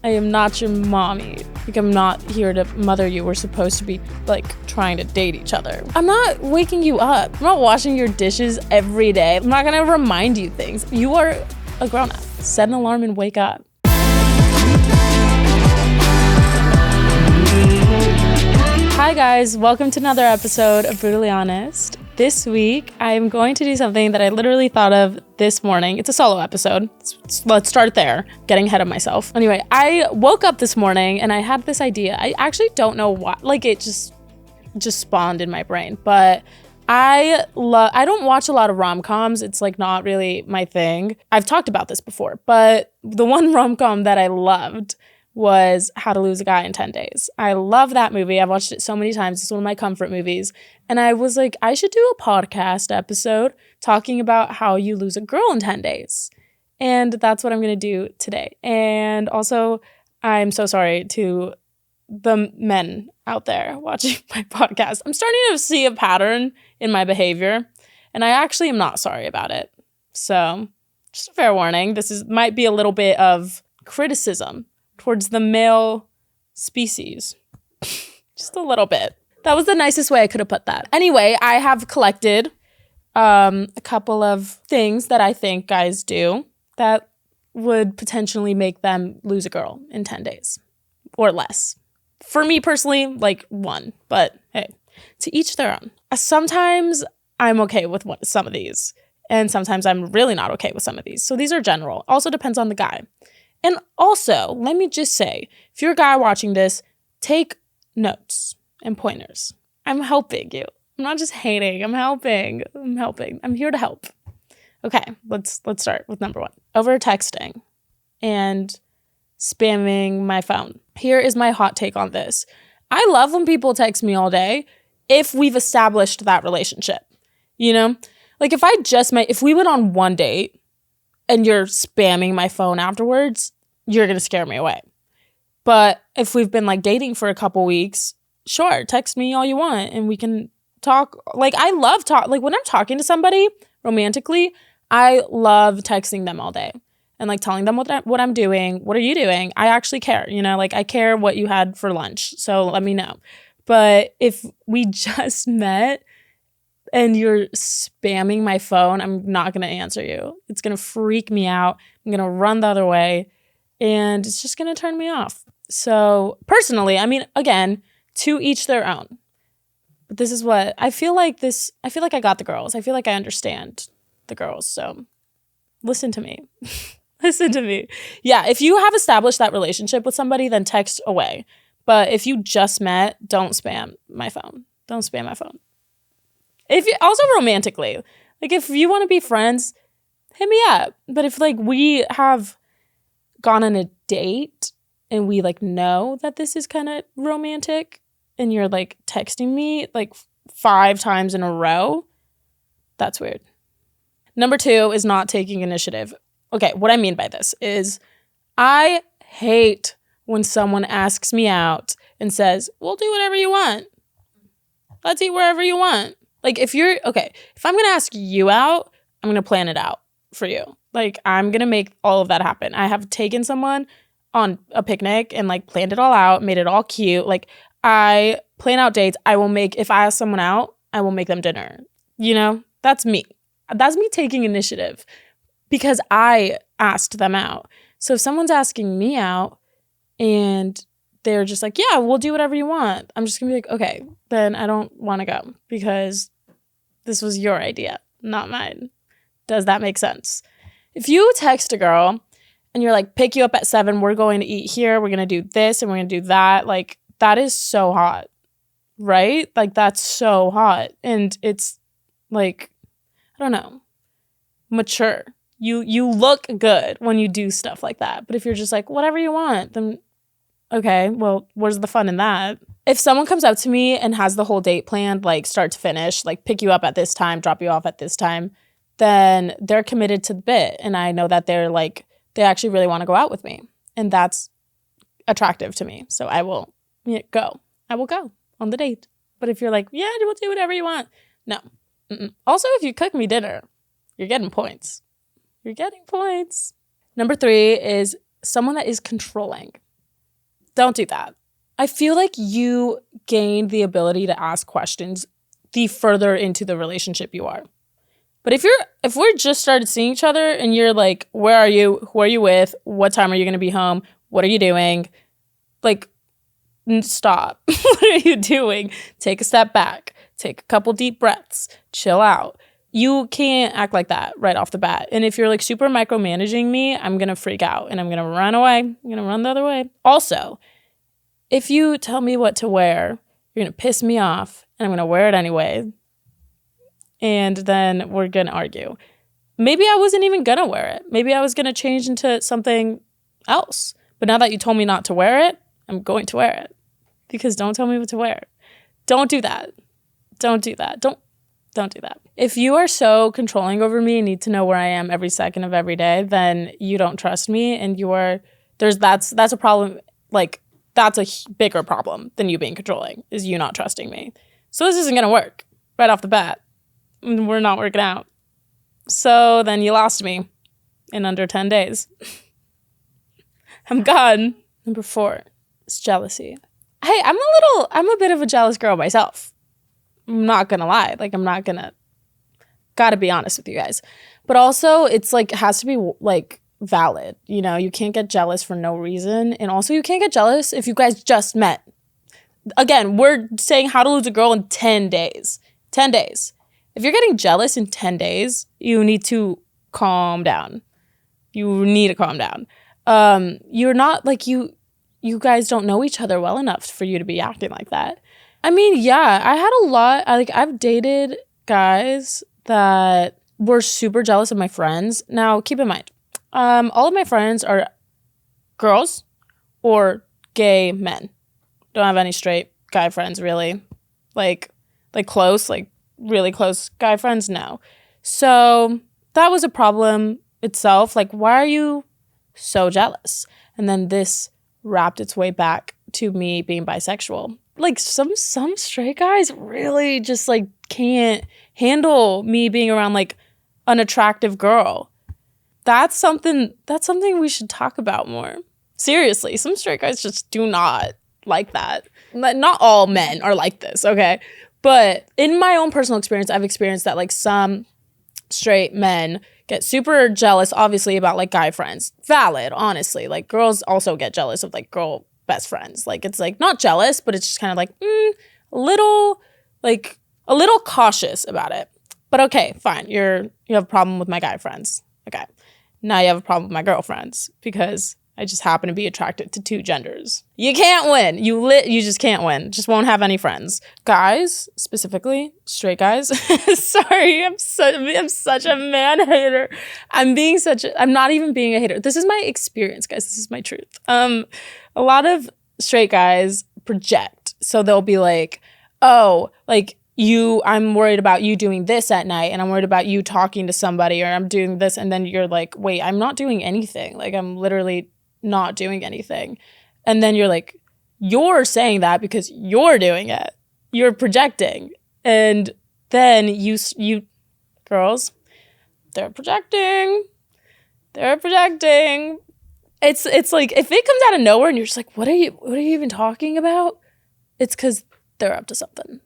I am not your mommy. Like, I'm not here to mother you. We're supposed to be, like, trying to date each other. I'm not waking you up. I'm not washing your dishes every day. I'm not gonna remind you things. You are a grown-up. Set an alarm and wake up. Hi guys, welcome to another episode of Brutally Honest. This week, I'm going to do something that I literally thought of this morning. It's a solo episode. Let's start there, getting ahead of myself. Anyway, I woke up this morning and I had this idea. I actually don't know why, like it just spawned in my brain, but I don't watch a lot of rom-coms. It's like not really my thing. I've talked about this before, but the one rom-com that I loved was How to Lose a Guy in 10 Days. I love that movie. I've watched it so many times. It's one of my comfort movies. And I was like, I should do a podcast episode talking about how you lose a girl in 10 days. And that's what I'm going to do today. And also, I'm so sorry to the men out there watching my podcast. I'm starting to see a pattern in my behavior, and I actually am not sorry about it. So just a fair warning. Might be a little bit of criticism towards the male species. Just a little bit. That was the nicest way I could have put that. Anyway, I have collected a couple of things that I think guys do that would potentially make them lose a girl in 10 days or less. For me personally, like 1, but hey, to each their own. Sometimes I'm okay with some of these, and sometimes I'm really not okay with some of these. So these are general. Also depends on the guy. And also, let me just say, if you're a guy watching this, take notes and pointers. I'm helping you. I'm not just hating. I'm helping. I'm here to help. Okay, let's start with number 1. Over texting and spamming my phone. Here is my hot take on this. I love when people text me all day if we've established that relationship. You know? Like if we went on one date and you're spamming my phone afterwards, you're going to scare me away. But if we've been like dating for a couple weeks, sure, text me all you want and we can talk. Like I love like when I'm talking to somebody romantically, I love texting them all day and like telling them what I'm doing. What are you doing? I actually care, you know, like I care what you had for lunch. So let me know. But if we just met and you're spamming my phone, I'm not going to answer you. It's going to freak me out. I'm going to run the other way and it's just going to turn me off. So personally, I mean, again, to each their own. But this is what I feel like I got the girls. I feel like I understand the girls. So listen to me. Listen to me. Yeah, if you have established that relationship with somebody, then text away. But if you just met, don't spam my phone. Don't spam my phone. If you also romantically, like if you want to be friends, hit me up. But if like we have gone on a date and we like know that this is kind of romantic and you're like texting me like 5 times in a row, that's weird. Number 2 is not taking initiative. Okay, what I mean by this is I hate when someone asks me out and says, we'll do whatever you want. Let's eat wherever you want. Like if I'm going to ask you out, I'm going to plan it out for you. Like I'm going to make all of that happen. I have taken someone on a picnic and like planned it all out, made it all cute. Like I plan out dates. If I ask someone out, I will make them dinner. You know, that's me. That's me taking initiative because I asked them out. So if someone's asking me out and they're just like, yeah, we'll do whatever you want, I'm just gonna be like, okay, then I don't want to go because this was your idea, not mine. Does that make sense? If you text a girl and you're like, pick you up at 7, we're going to eat here, we're going to do this and we're going to do that, like that is so hot, right? Like that's so hot. And it's like, I don't know, mature. You look good when you do stuff like that. But if you're just like, whatever you want, then okay, well, where's the fun in that? If someone comes up to me and has the whole date planned, like start to finish, like pick you up at this time, drop you off at this time, then they're committed to the bit. And I know that they actually really want to go out with me. And that's attractive to me. So I will go. I will go on the date. But if you're like, yeah, we'll do whatever you want. No. Mm-mm. Also, if you cook me dinner, you're getting points. You're getting points. Number 3 is someone that is controlling. Don't do that. I feel like you gain the ability to ask questions the further into the relationship you are. But if we're just started seeing each other and you're like, where are you? Who are you with? What time are you going to be home? What are you doing? Like, stop. What are you doing? Take a step back. Take a couple deep breaths. Chill out. You can't act like that right off the bat. And if you're like super micromanaging me, I'm going to freak out and I'm going to run away. I'm going to run the other way. Also, if you tell me what to wear, you're going to piss me off and I'm going to wear it anyway. And then we're going to argue. Maybe I wasn't even going to wear it. Maybe I was going to change into something else. But now that you told me not to wear it, I'm going to wear it. Because don't tell me what to wear. Don't do that. Don't do that. Don't do that. If you are so controlling over me and need to know where I am every second of every day, then you don't trust me and that's a problem. Like, that's a bigger problem than you being controlling, is you not trusting me. So this isn't going to work right off the bat. We're not working out. So then you lost me in under 10 days. I'm gone. Number 4 is jealousy. Hey, I'm a bit of a jealous girl myself. I'm not going to lie. Like, gotta be honest with you guys. But also, it's like, it has to be like valid. You know, you can't get jealous for no reason. And also, you can't get jealous if you guys just met. Again, we're saying how to lose a girl in 10 days. 10 days. If you're getting jealous in 10 days, you need to calm down. You need to calm down. You're not like you guys don't know each other well enough for you to be acting like that. I mean, yeah, I had a lot. I've dated guys that were super jealous of my friends. Now, keep in mind, all of my friends are girls or gay men. Don't have any straight guy friends, really. Like close, like really close guy friends, no. So that was a problem itself. Like, why are you so jealous? And then this wrapped its way back to me being bisexual. Like, some straight guys really just like can't handle me being around like an attractive girl. That's something we should talk about more. Seriously, some straight guys just do not like that. Not all men are like this, okay? But in my own personal experience, I've experienced that like some straight men get super jealous, obviously, about like guy friends. Valid, honestly. Like, girls also get jealous of like girl best friends. Like, it's like not jealous, but it's just kind of like a little cautious about it. But okay, fine. You have a problem with my guy friends. Okay. Now you have a problem with my girlfriends because I just happen to be attracted to 2 genders. You can't win. You just can't win. Just won't have any friends. Guys, specifically, straight guys. Sorry, I'm such a man hater. I'm not even being a hater. This is my experience, guys. This is my truth. A lot of straight guys project. So they'll be like, oh, like, I'm worried about you doing this at night and I'm worried about you talking to somebody or I'm doing this. And then you're like, wait, I'm not doing anything. Like, I'm literally not doing anything. And then you're like, you're saying that because you're doing it. You're projecting. And then you girls, they're projecting. It's like, if it comes out of nowhere and you're just like, what are you even talking about? It's because they're up to something.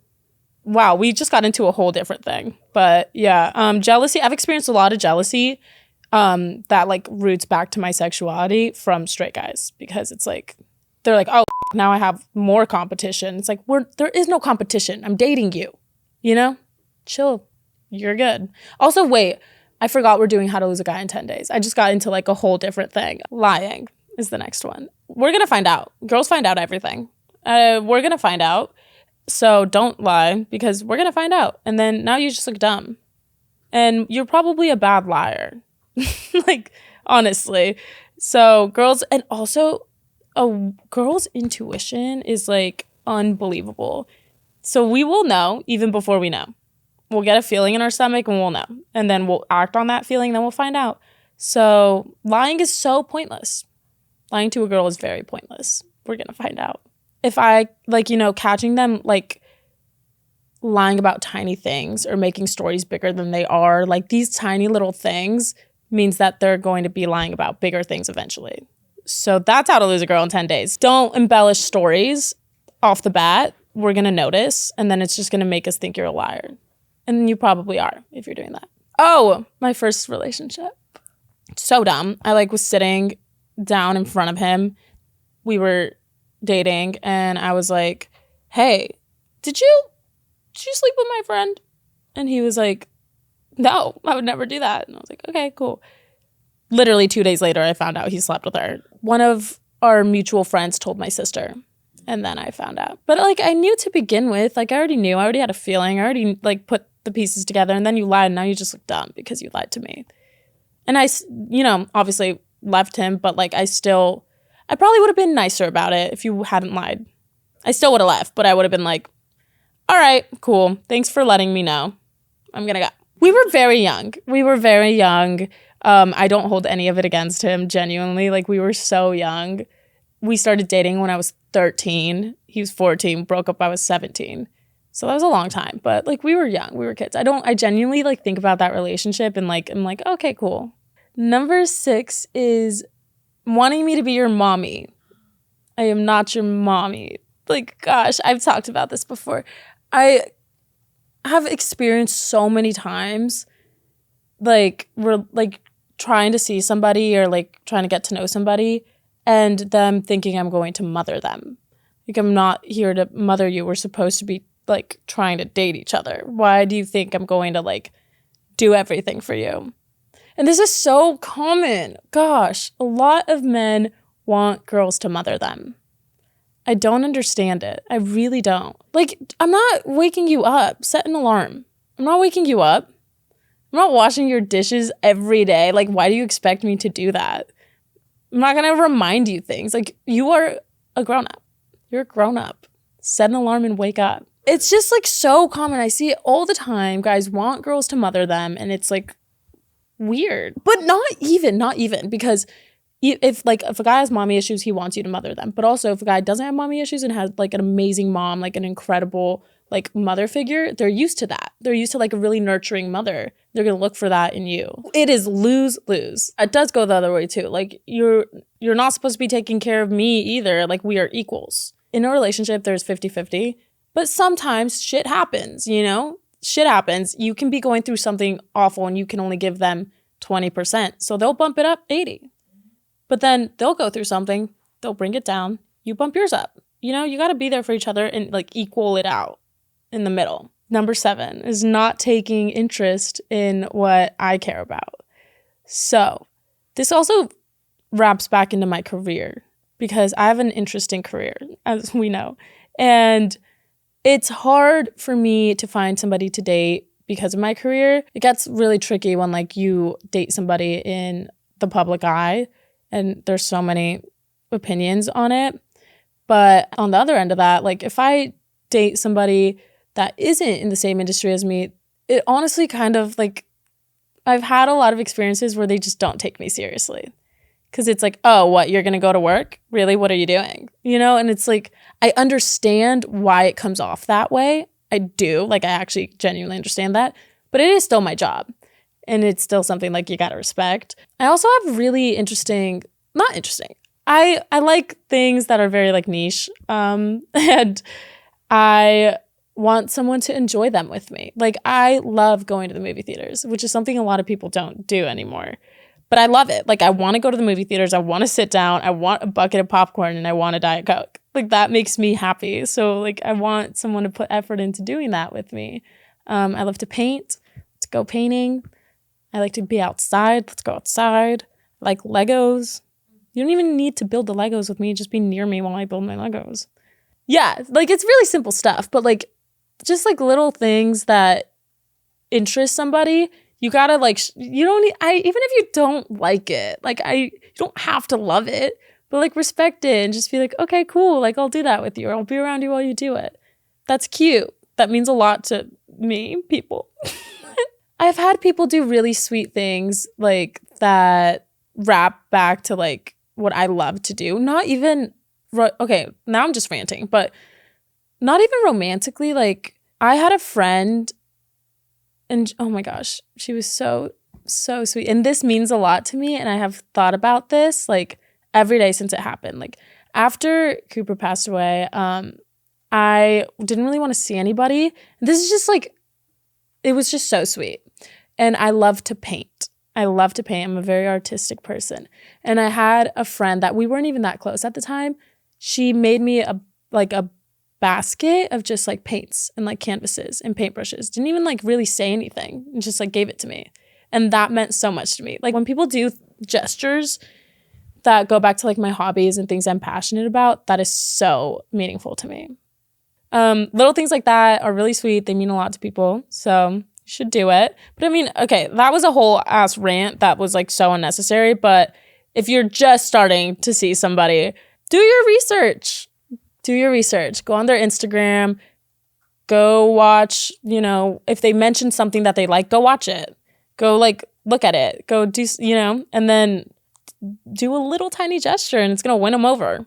Wow, we just got into a whole different thing. But yeah, jealousy. I've experienced a lot of jealousy that like roots back to my sexuality from straight guys, because it's like, they're like, oh, now I have more competition. It's like, there is no competition. I'm dating you, you know? Chill. You're good. Also, wait, I forgot we're doing how to lose a guy in 10 days. I just got into like a whole different thing. Lying is the next one. We're going to find out. Girls find out everything. We're going to find out. So don't lie, because we're going to find out. And then now you just look dumb. And you're probably a bad liar. Like, honestly. So girls, and also a girl's intuition is like unbelievable. So we will know even before we know. We'll get a feeling in our stomach and we'll know. And then we'll act on that feeling, then we'll find out. So lying is so pointless. Lying to a girl is very pointless. We're going to find out. If I, like, you know, catching them, like, lying about tiny things or making stories bigger than they are, like, these tiny little things means that they're going to be lying about bigger things eventually. So that's how to lose a girl in 10 days. Don't embellish stories off the bat. We're going to notice, and then it's just going to make us think you're a liar. And you probably are if you're doing that. Oh, my first relationship. So dumb. I was sitting down in front of him. We were dating, and I was like, hey, did you sleep with my friend? And he was like, no, I would never do that. And I was like, okay, cool. Literally 2 days later, I found out he slept with her. One of our mutual friends told my sister, and then I found out. But I knew to begin with. I already knew. I already had a feeling. I already put the pieces together, and then you lied, and now you just look dumb because you lied to me. And I, obviously left him, but I probably would have been nicer about it if you hadn't lied. I still would have left, but I would have been like, all right, cool. Thanks for letting me know. I'm gonna go. We were very young. I don't hold any of it against him, genuinely. We were so young. We started dating when I was 13. He was 14, broke up, I was 17. So that was a long time, but we were young, we were kids. I genuinely think about that relationship and I'm like, okay, cool. Number 6 is wanting me to be your mommy. I am not your mommy. Gosh, I've talked about this before. I have experienced so many times, we're trying to see somebody or trying to get to know somebody and them thinking I'm going to mother them. I'm not here to mother you. We're supposed to be trying to date each other. Why do you think I'm going to do everything for you? And this is so common. Gosh, a lot of men want girls to mother them. I don't understand it. I really don't. I'm not waking you up. Set an alarm. I'm not waking you up. I'm not washing your dishes every day. Why do you expect me to do that? I'm not going to remind you things. You are a grown-up. You're a grown-up. Set an alarm and wake up. It's just so common. I see it all the time. Guys want girls to mother them, and it's weird. But not even because if a guy has mommy issues, he wants you to mother them. But also if a guy doesn't have mommy issues and has an amazing mom, an incredible mother figure, they're used to that. They're used to a really nurturing mother. They're going to look for that in you. It is lose-lose. It does go the other way too. You're not supposed to be taking care of me either. We are equals. In a relationship, there's 50-50. But sometimes shit happens, Shit happens. You can be going through something awful and you can only give them 20%. So they'll bump it up 80. But then they'll go through something. They'll bring it down. You bump yours up. You got to be there for each other and equal it out in the middle. Number 7 is not taking interest in what I care about. So this also wraps back into my career because I have an interesting career, as we know. And it's hard for me to find somebody to date because of my career. It gets really tricky when you date somebody in the public eye and there's so many opinions on it. But on the other end of that, if I date somebody that isn't in the same industry as me, it honestly kind of I've had a lot of experiences where they just don't take me seriously. Because it's oh, what, you're going to go to work? Really? What are you doing? And it's I understand why it comes off that way. I do. I actually genuinely understand that. But it is still my job. And it's still something you got to respect. I also have really not interesting. I like things that are very niche. And I want someone to enjoy them with me. I love going to the movie theaters, which is something a lot of people don't do anymore. But I love it. I want to go to the movie theaters. I want to sit down. I want a bucket of popcorn and I want a Diet Coke. That makes me happy. So I want someone to put effort into doing that with me. I love to paint. Let's go painting. I like to be outside. Let's go outside. I like Legos. You don't even need to build the Legos with me. Just be near me while I build my Legos. Yeah, it's really simple stuff. But just little things that interest somebody. You gotta you don't need, even if you don't like it, you don't have to love it, but respect it and just be okay, cool. I'll do that with you, or I'll be around you while you do it. That's cute. That means a lot to me, people. I've had people do really sweet things that wrap back to what I love to do. Not even, okay, now I'm just ranting, but not even romantically. I had a friend. And oh my gosh, she was so sweet. And this means a lot to me. And I have thought about this every day since it happened. Like after Cooper passed away, I didn't really want to see anybody. This is just like, it was just so sweet. And I love to paint. I'm a very artistic person. And I had a friend that we weren't even that close at the time. She made me a basket of just like paints and like canvases and paintbrushes. Didn't even like really say anything and just like gave it to me. And that meant so much to me. Like when people do gestures that go back to like my hobbies and things I'm passionate about, that is so meaningful to me. Little things like that are really sweet. They mean a lot to people. So you should do it. But I mean, okay, that was a whole ass rant that was like so unnecessary. But if you're just starting to see somebody, do your research. Go on their Instagram. Go watch, if they mention something that they like, go watch it. Go like look at it. Go do, and then do a little tiny gesture and it's going to win them over.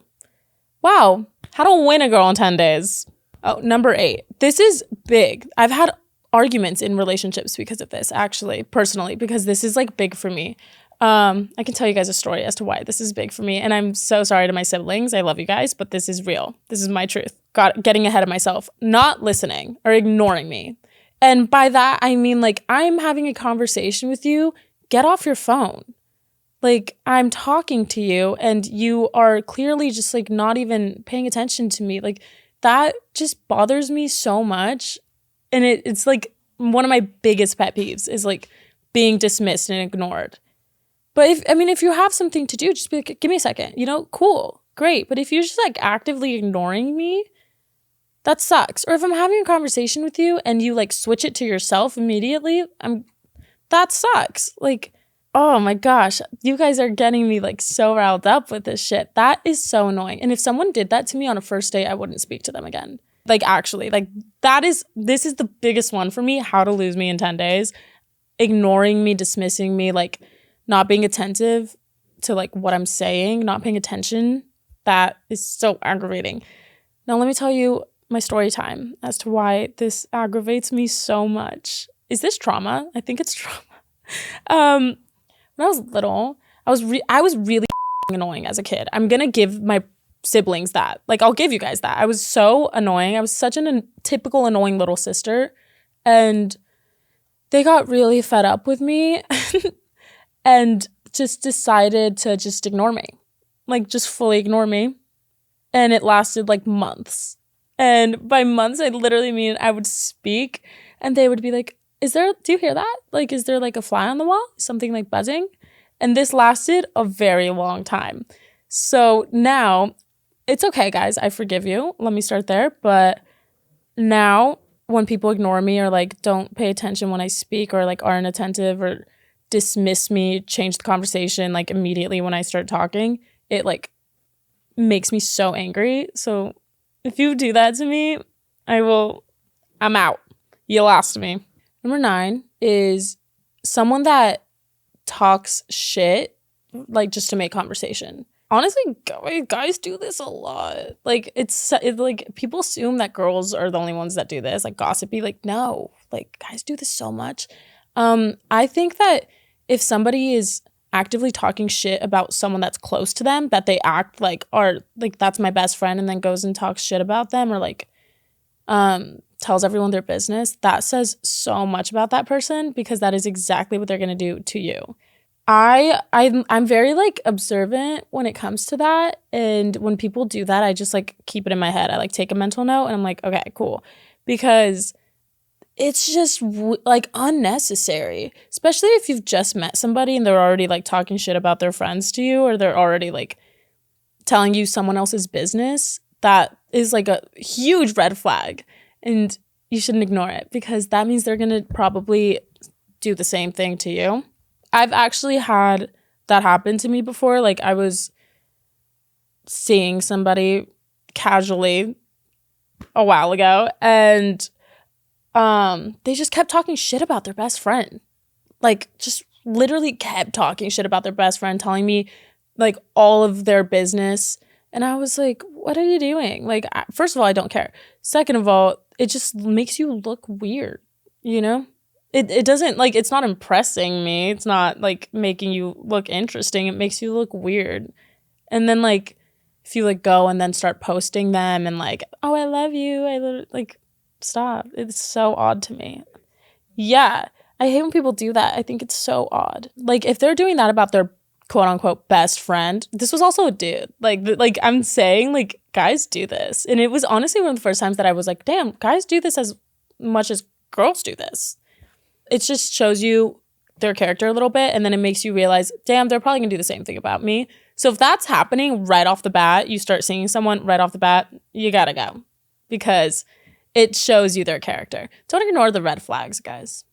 Wow. How to win a girl in 10 days. Oh, number 8. This is big. I've had arguments in relationships because of this, actually, personally, because this is like big for me. I can tell you guys a story as to why this is big for me. And I'm so sorry to my siblings. I love you guys, but this is real. This is my truth. Getting ahead of myself, not listening or ignoring me. And by that, I mean, like, I'm having a conversation with you. Get off your phone. Like, I'm talking to you and you are clearly just like not even paying attention to me. Like, that just bothers me so much. And it's like one of my biggest pet peeves is like being dismissed and ignored. But if you have something to do, just be like, give me a second, cool, great. But if you're just like actively ignoring me, that sucks. Or if I'm having a conversation with you and you like switch it to yourself immediately, that sucks. Like, oh my gosh, you guys are getting me like so riled up with this shit. That is so annoying. And if someone did that to me on a first date, I wouldn't speak to them again. Like actually, like this is the biggest one for me, how to lose me in 10 days. Ignoring me, dismissing me, like not being attentive to like what I'm saying, not paying attention. That is so aggravating. Now let me tell you my story time as to why this aggravates me so much. Is this trauma? I think it's trauma. When I was little, I was really annoying as a kid. I'm gonna give my siblings that. Like, I'll give you guys that. I was so annoying. I was such a typical annoying little sister. And they got really fed up with me and just decided to just ignore me. Like, just fully ignore me. And it lasted like months. And by months, I literally mean I would speak and they would be like, do you hear that? Like, is there like a fly on the wall? Something like buzzing? And this lasted a very long time. So now, it's okay, guys. I forgive you. Let me start there. But now, when people ignore me or like don't pay attention when I speak or like aren't attentive or dismiss me, change the conversation like immediately when I start talking, it like makes me so angry. So if you do that to me, I'm out. You lost me. Number 9 is someone that talks shit, like just to make conversation. Honestly, guys do this a lot. Like, it's like people assume that girls are the only ones that do this, like gossipy. Like, no, like guys do this so much. I think that if somebody is actively talking shit about someone that's close to them, that they act like are like that's my best friend, and then goes and talks shit about them or like tells everyone their business, that says so much about that person because that is exactly what they're gonna do to you. I'm very like observant when it comes to that, and when people do that, I just like keep it in my head. I like take a mental note and I'm like, okay, cool, because it's just like unnecessary, especially if you've just met somebody and they're already like talking shit about their friends to you, or they're already like telling you someone else's business. That is like a huge red flag, and you shouldn't ignore it because that means they're gonna probably do the same thing to you. I've actually had that happen to me before. Like, I was seeing somebody casually a while ago, and they just kept talking shit about their best friend. Like, just literally kept talking shit about their best friend, telling me like all of their business. And I was like, what are you doing? Like, first of all, I don't care. Second of all, it just makes you look weird, It doesn't, like, it's not impressing me. It's not, like, making you look interesting. It makes you look weird. And then like if you like go and then start posting them and like, oh, I love you, like stop. It's so odd to me. Yeah, I hate when people do that. I think it's so odd. Like if they're doing that about their quote unquote best friend, this was also a dude. Like I'm saying, like guys do this. And it was honestly one of the first times that I was like, damn, guys do this as much as girls do this. It just shows you their character a little bit, and then it makes you realize, damn, they're probably gonna do the same thing about me. So if that's happening right off the bat, you start seeing someone right off the bat, you gotta go, because it shows you their character. Don't ignore the red flags, guys.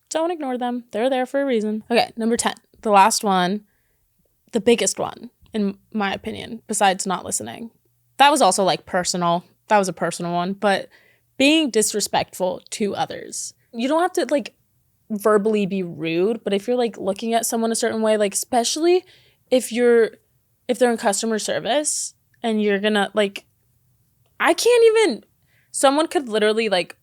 Don't ignore them. They're there for a reason. Okay, number 10, the last one, the biggest one, in my opinion, besides not listening. That was also like personal. That was a personal one, but being disrespectful to others. You don't have to like verbally be rude, but if you're like looking at someone a certain way, like especially if they're in customer service and you're gonna like, someone could literally like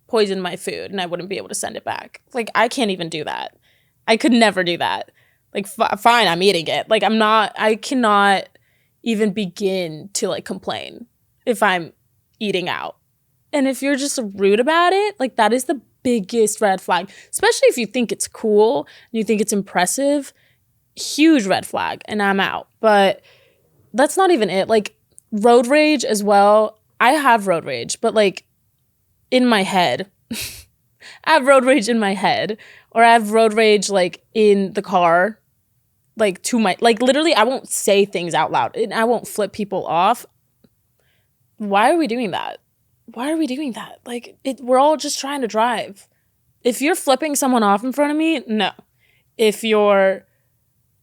poison my food and I wouldn't be able to send it back. Like I can't even do that. I could never do that. Like fine, I'm eating it. Like I cannot even begin to like complain if I'm eating out. And if you're just rude about it, like that is the biggest red flag, especially if you think it's cool and you think it's impressive. Huge red flag, and I'm out. But that's not even it. Like road rage as well. I have road rage, but like in my head. I have road rage in my head, or I have road rage like in the car, like literally I won't say things out loud and I won't flip people off. Why are we doing that? Why are we doing that? Like we're all just trying to drive. If you're flipping someone off in front of me, no. If you're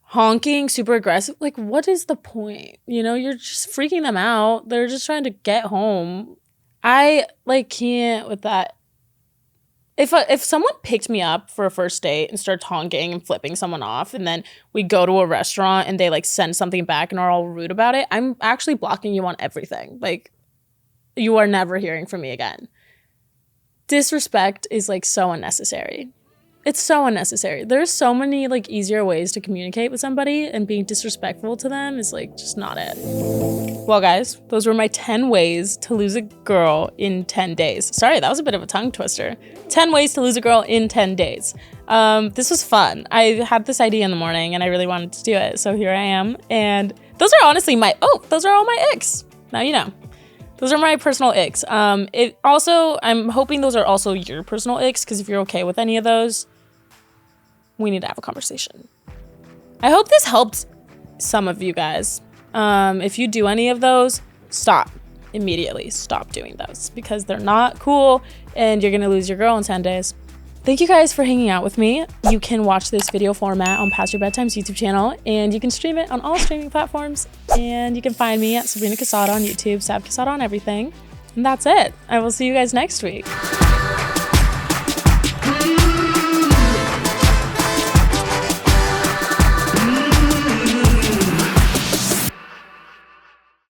honking super aggressive, like what is the point? You know, you're just freaking them out. They're just trying to get home. I like can't with that. If someone picked me up for a first date and starts honking and flipping someone off, and then we go to a restaurant and they like send something back and are all rude about it, I'm actually blocking you on everything. Like you are never hearing from me again. Disrespect is like so unnecessary. It's so unnecessary. There's so many like easier ways to communicate with somebody, and being disrespectful to them is like just not it. Well, guys, those were my 10 ways to lose a girl in 10 days. Sorry, that was a bit of a tongue twister. 10 ways to lose a girl in 10 days. This was fun. I had this idea in the morning and I really wanted to do it. So here I am. And those are honestly those are all my icks. Now you know. Those are my personal icks. I'm hoping those are also your personal icks, because if you're okay with any of those, we need to have a conversation. I hope this helped some of you guys. If you do any of those, stop immediately. Stop doing those, because they're not cool and you're gonna lose your girl in 10 days. Thank you guys for hanging out with me. You can watch this video format on Past Your Bedtime's YouTube channel, and you can stream it on all streaming platforms. And you can find me at Sabrina Queseda on YouTube, Sab Queseda on everything. And that's it. I will see you guys next week.